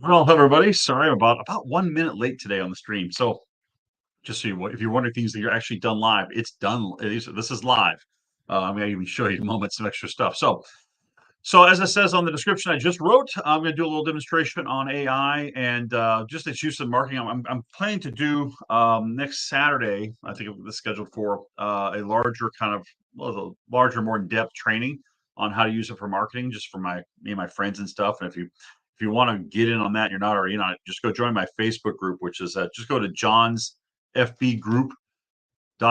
Well, hello everybody. Sorry, I'm about 1 minute late today on the stream. So just so you, if you're wondering things that you're actually done live, it's done. This is live. I'm gonna even show you in a moment some extra stuff. So as it says on the description I just wrote, I'm gonna do a little demonstration on AI and just its use in marketing. I'm planning to do next Saturday. I think it's scheduled for a larger kind of a larger, more in-depth training on how to use it for marketing, just for me and my friends and stuff. And if you want to get in on that, and you're not already in on it, just go join my Facebook group, which is just go to John's FB group.com. So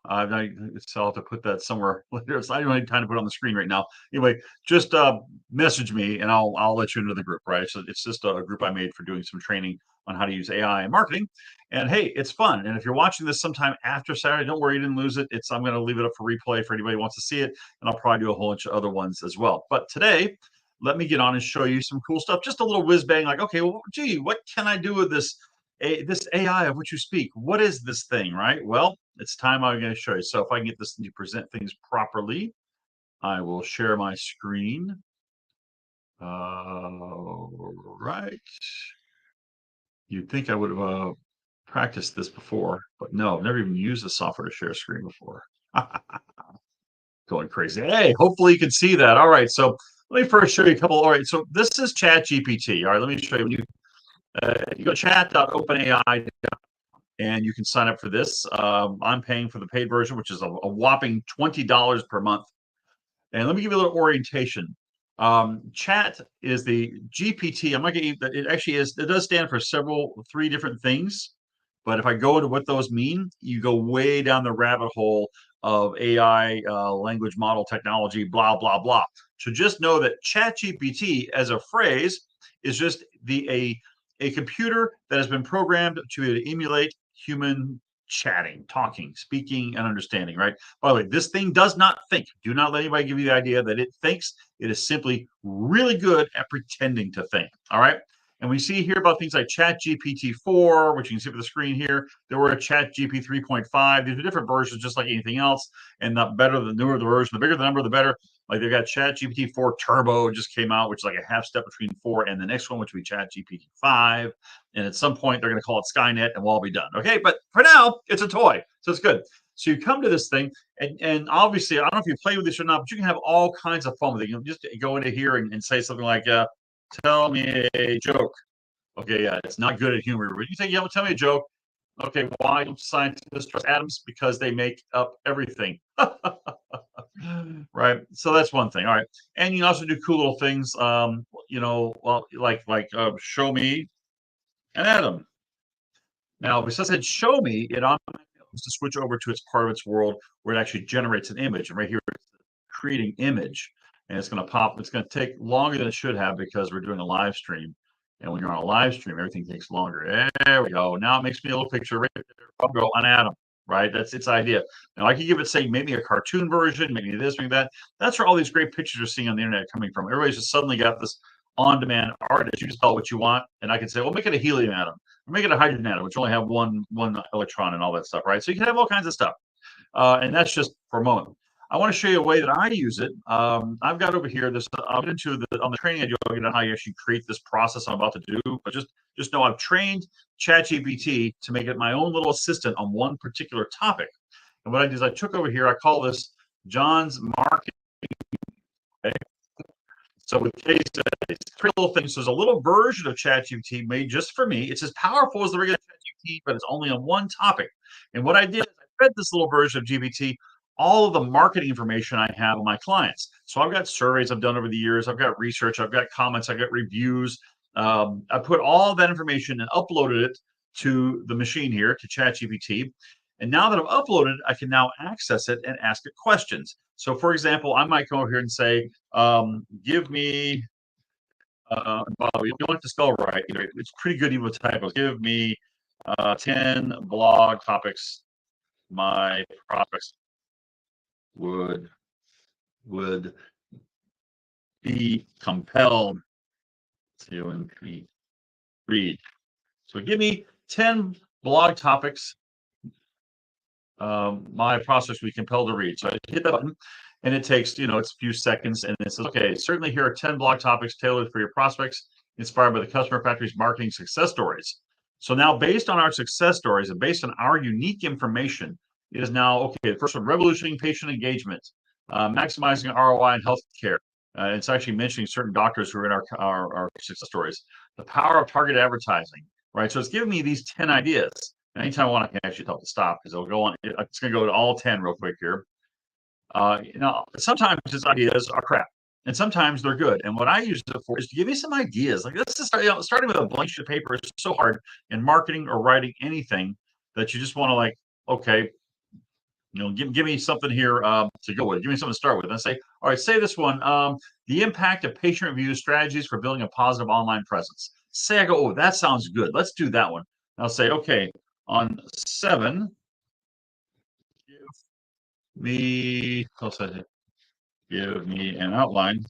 I'll have to put that somewhere later. I don't have time to put it on the screen right now. Anyway, just message me and I'll let you into the group, right? So it's just a group I made for doing some training on how to use AI in marketing. And hey, it's fun. And if you're watching this sometime after Saturday, don't worry, you didn't lose it. I'm going to leave it up for replay for anybody who wants to see it. And I'll probably do a whole bunch of other ones as well. But today, let me get on and show you some cool stuff. Just a little whiz bang, like, okay, well, gee, what can I do with this AI of which you speak? What is this thing, right? Well, it's time I'm going to show you. So if I can get this to present things properly, I will share my screen. Right. You'd think I would have practiced this before, but no, I've never even used the software to share a screen before. Going crazy. Hey, hopefully you can see that. All right, so let me first show you a couple. All right, so this is ChatGPT. All right, let me show you. You go chat.openai, and you can sign up for this. I'm paying for the paid version, which is a whopping $20 per month. And let me give you a little orientation. Chat is the GPT. I'm not going to. It actually is. It does stand for three different things. But if I go into what those mean, you go way down the rabbit hole of AI, language model technology, blah blah blah. So just know that ChatGPT, as a phrase, is just a computer that has been programmed to emulate human chatting, talking, speaking, and understanding, right? By the way, this thing does not think. Do not let anybody give you the idea that it thinks. It is simply really good at pretending to think. All right. And we see here about things like ChatGPT 4, which you can see on the screen here. There were a ChatGPT 3.5. These are different versions, just like anything else. And the newer the version, the bigger the number, the better. Like they've got ChatGPT 4 Turbo just came out, which is like a half step between 4 and the next one, which will be ChatGPT 5. And at some point, they're going to call it Skynet and we'll all be done. Okay. But for now, it's a toy. So it's good. So you come to this thing, and obviously, I don't know if you play with this or not, but you can have all kinds of fun with it. You can just go into here and say something like, tell me a joke. Okay, yeah, it's not good at humor. But you think, yeah, well, tell me a joke. Okay, why don't scientists trust atoms? Because they make up everything. Right. So that's one thing. All right. And you can also do cool little things. Well, like show me an atom. Now, if it says show me, it automatically wants to switch over to its part of its world where it actually generates an image. And right here, it's creating image. And it's going to pop. It's going to take longer than it should have because we're doing a live stream. And when you're on a live stream, everything takes longer. There we go. Now it makes me a little picture right there. I'll go on Atom, right? That's its idea. Now I could give it, say, maybe a cartoon version, maybe this, maybe that. That's where all these great pictures you're seeing on the internet coming from. Everybody's just suddenly got this on-demand artist. You just tell it what you want, and I can say, well, make it a helium atom, or make it a hydrogen atom, which only have one electron and all that stuff, right? So you can have all kinds of stuff, and that's just for a moment. I want to show you a way that I use it. I've got over here this. I'll get into on the training I do. I'll get into how you actually create this process I'm about to do. But just know I've trained ChatGPT to make it my own little assistant on one particular topic. And what I did is I took over here. I call this John's Marketing. Okay? So with case studies, three little things. So there's a little version of ChatGPT made just for me. It's as powerful as the regular ChatGPT, but it's only on one topic. And what I did is I fed this little version of GPT all of the marketing information I have on my clients. So I've got surveys I've done over the years. I've got research. I've got comments. I've got reviews. I put all that information and uploaded it to the machine here, to ChatGPT. And now that I've uploaded, I can now access it and ask it questions. So, for example, I might go over here and say, give me, well, you don't have to spell right. It's pretty good even with typos. Give me 10 blog topics my prospects would be compelled to read. So give me 10 blog topics my prospects would be compelled to read. So I hit that button and it takes, it's a few seconds and it says, okay, certainly here are 10 blog topics tailored for your prospects. inspired by the Customer Factory's marketing success stories. So now, based on our success stories and based on our unique information, it is now okay. The first one, revolutionizing patient engagement, maximizing ROI in healthcare. It's actually mentioning certain doctors who are in our success stories. The power of targeted advertising, right? So it's giving me these 10 ideas. And anytime I want, I can actually tell it to stop because it'll go on. It's going to go to all 10 real quick here. Sometimes his ideas are crap, and sometimes they're good. And what I use it for is to give me some ideas. Like let's just start, starting with a blank sheet of paper is so hard in marketing or writing anything that you just want to like, okay, give me something here to go with. Give me something to start with. And I say, all right, say this one, the impact of patient reviews, strategies for building a positive online presence. Say I go, oh, that sounds good. Let's do that one. And I'll say, okay, on 7, give me an outline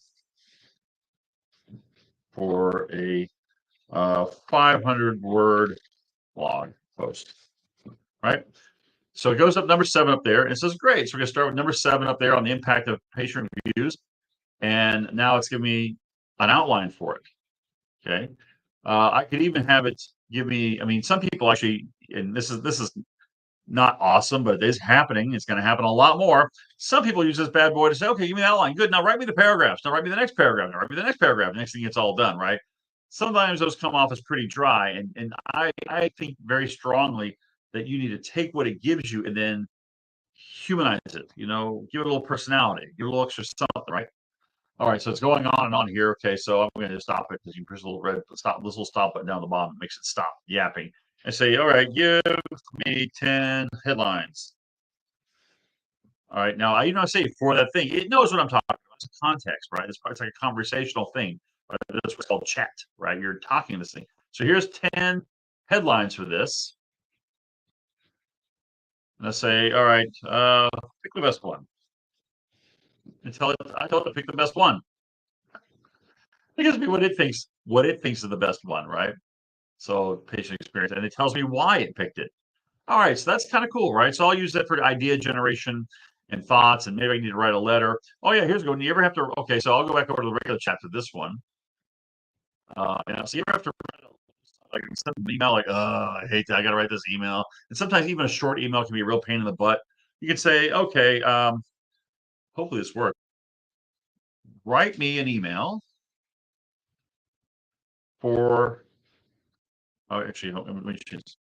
for a 500-word blog post, right? So it goes up number 7 up there, and it says, great. So we're going to start with number 7 up there on the impact of patient reviews. And now it's giving me an outline for it, okay? I could even have it give me, I mean, some people actually, and this is not awesome, but it is happening. It's going to happen a lot more. Some people use this bad boy to say, okay, give me the outline. Good. Now write me the paragraphs. Now write me the next paragraph. Now write me the next paragraph. Next thing it's all done, right? Sometimes those come off as pretty dry. And I think very strongly that you need to take what it gives you and then humanize it, give it a little personality, give it a little extra something, right? All right, so it's going on and on here. Okay, so I'm going to stop it because you press a little red stop, this little stop button down the bottom makes it stop yapping. And say, all right, give me 10 headlines. All right, now I say for that thing, it knows what I'm talking about. It's a context, right? It's like a conversational thing. Right? That's what's called chat, right? You're talking this thing. So here's 10 headlines for this. And I say, all right, pick the best one. I tell it to pick the best one. It gives me what it thinks is the best one, right? So patient experience, and it tells me why it picked it. All right, so that's kind of cool, right? So I'll use that for idea generation and thoughts, and maybe I need to write a letter. Oh yeah, here's one. You ever have to? Okay, so I'll go back over to the regular chat for this one. So you ever have to like send an email like, oh, I hate that. I got to write this email. And sometimes even a short email can be a real pain in the butt. You can say, okay, hopefully this works. Write me an email for. Oh, actually, let me choose.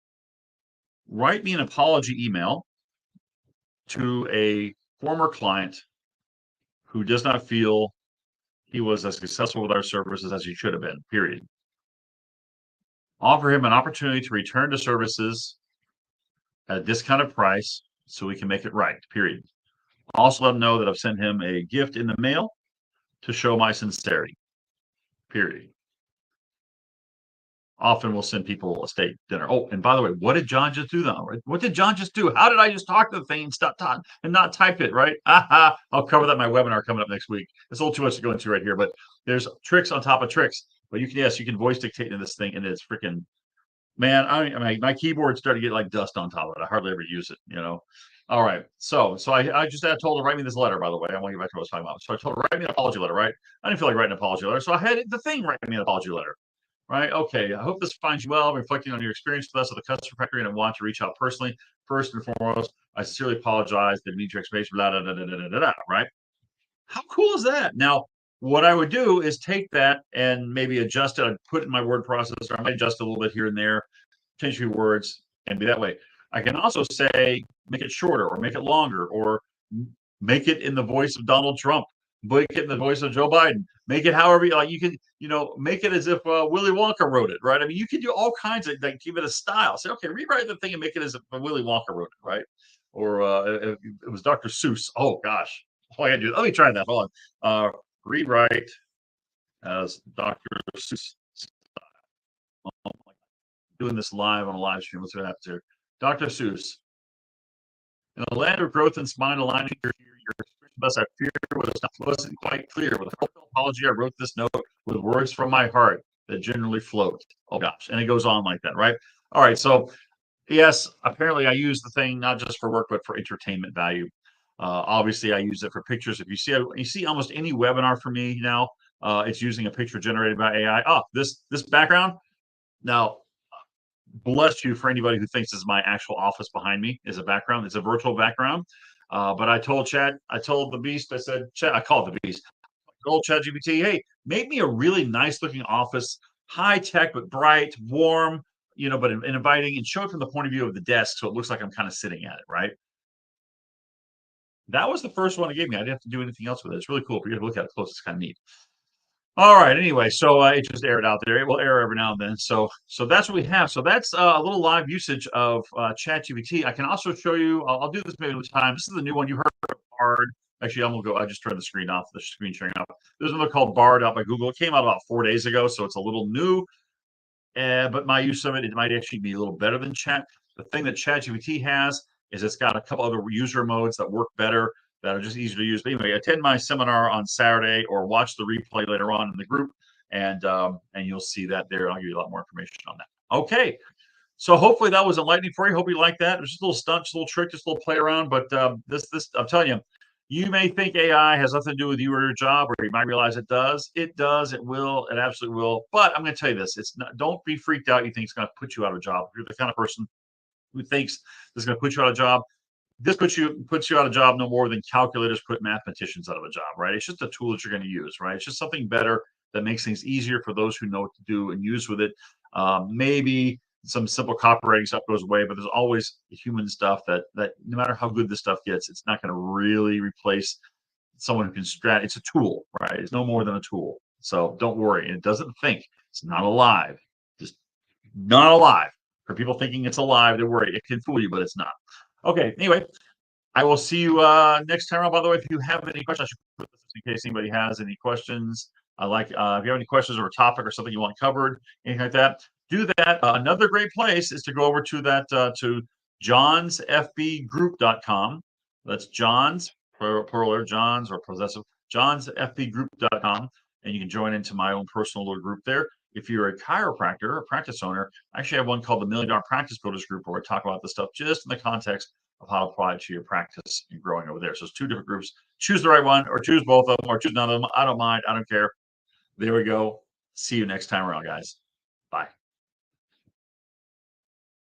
Write me an apology email to a former client who does not feel he was as successful with our services as he should have been, period. Offer him an opportunity to return to services at a discounted price so we can make it right, period. Also let him know that I've sent him a gift in the mail to show my sincerity, period. Often we'll send people a steak dinner. Oh, and by the way, what did John just do now? Right? What did John just do? How did I just talk to the thing and stop talking and not type it, right? I'll cover that in my webinar coming up next week. It's a little too much to go into right here, but there's tricks on top of tricks. But you can voice dictate into this thing, and it's freaking, man, I mean, my keyboard started to get like dust on top of it. I hardly ever use it, All right. So I just told her, write me this letter, by the way. I want to get back to what I was talking about. So I told her, write me an apology letter, right? I didn't feel like writing an apology letter. So I had the thing write me an apology letter. Right. Okay. I hope this finds you well. Reflecting on your experience with us at the Customer Factory, and I want to reach out personally. First and foremost, I sincerely apologize. Didn't mean your explanation. Blah, blah, blah, blah, blah, blah, blah, right. How cool is that? Now, what I would do is take that and maybe adjust it. I'd put it in my word processor. I might adjust it a little bit here and there, change a few words, and be that way. I can also say, make it shorter or make it longer or make it in the voice of Donald Trump. Make it in the voice of Joe Biden. Make it however you can, make it as if Willy Wonka wrote it, right? I mean, you can do all kinds of give it a style. Say, okay, rewrite the thing and make it as if Willy Wonka wrote it, right? Or if it was Dr. Seuss. Oh gosh, I gotta do. Let me try that. Hold on. Rewrite as Dr. Seuss. Oh, doing this live on a live stream. Let's see what happens here. Dr. Seuss. In the land of growth and spine aligning your best, I fear wasn't quite clear. With a apology, I wrote this note with words from my heart that generally float. Oh gosh, and it goes on like that, right? All right, so yes, apparently I use the thing not just for work but for entertainment value. Obviously, I use it for pictures. If you see almost any webinar from me now, It's using a picture generated by AI. Oh, this background. Now, bless you for anybody who thinks this is my actual office behind me is a background. It's a virtual background. But I told the beast, I said, I called the beast. I told ChatGPT, hey, make me a really nice looking office, high tech, but bright, warm, but inviting, and show it from the point of view of the desk. So it looks like I'm kind of sitting at it, right? That was the first one it gave me. I didn't have to do anything else with it. It's really cool. For you to look at it close, it's kind of neat. All right. Anyway, so it just aired out there. It will air every now and then. So that's what we have. So that's a little live usage of ChatGPT. I can also show you. I'll do this maybe with time. This is the new one you heard of Bard. Actually, I'm gonna go. I just turned the screen off. The screen sharing off. There's another called Bard out by Google. It came out about 4 days ago, so it's a little new. But my use of it might actually be a little better than Chat. The thing that ChatGPT has is it's got a couple other user modes that work better, that are just easier to use. But anyway, attend my seminar on Saturday or watch the replay later on in the group, and you'll see that there. I'll give you a lot more information on that. Okay. So hopefully that was enlightening for you. Hope you like that. It was just a little stunt, just a little trick, just a little play around. But this I'm telling you, you may think AI has nothing to do with you or your job, or you might realize it does. It does. It will. It absolutely will. But I'm going to tell you this: it's not. Don't be freaked out. You think it's going to put you out of a job. If you're the kind of person who thinks this is going to put you out of a job, this puts you out of a job no more than calculators put mathematicians out of a job, right? It's just a tool that you're going to use, right? It's just something better that makes things easier for those who know what to do and use with it. Maybe some simple copywriting stuff goes away, but there's always human stuff that no matter how good this stuff gets, it's not going to really replace someone who can It's a tool, right? It's no more than a tool. So don't worry. It doesn't think. It's not alive. Just not alive. For people thinking it's alive, they worry. It can fool you, but it's not. Okay. Anyway, I will see you next time. By the way, if you have any questions, I should put this in case anybody has any questions. If you have any questions or a topic or something you want covered, anything like that, do that. Another great place is to go over to that to johnsfbgroup.com. That's John's plural, John's or possessive, johnsfbgroup.com, and you can join into my own personal little group there. If you're a chiropractor or a practice owner, I actually have one called the $1 Million Practice Builders Group, where I talk about this stuff just in the context of how to apply it to your practice and growing over there. So it's two different groups. Choose the right one, or choose both of them, or choose none of them. I don't mind. I don't care. There we go. See you next time around, guys. Bye.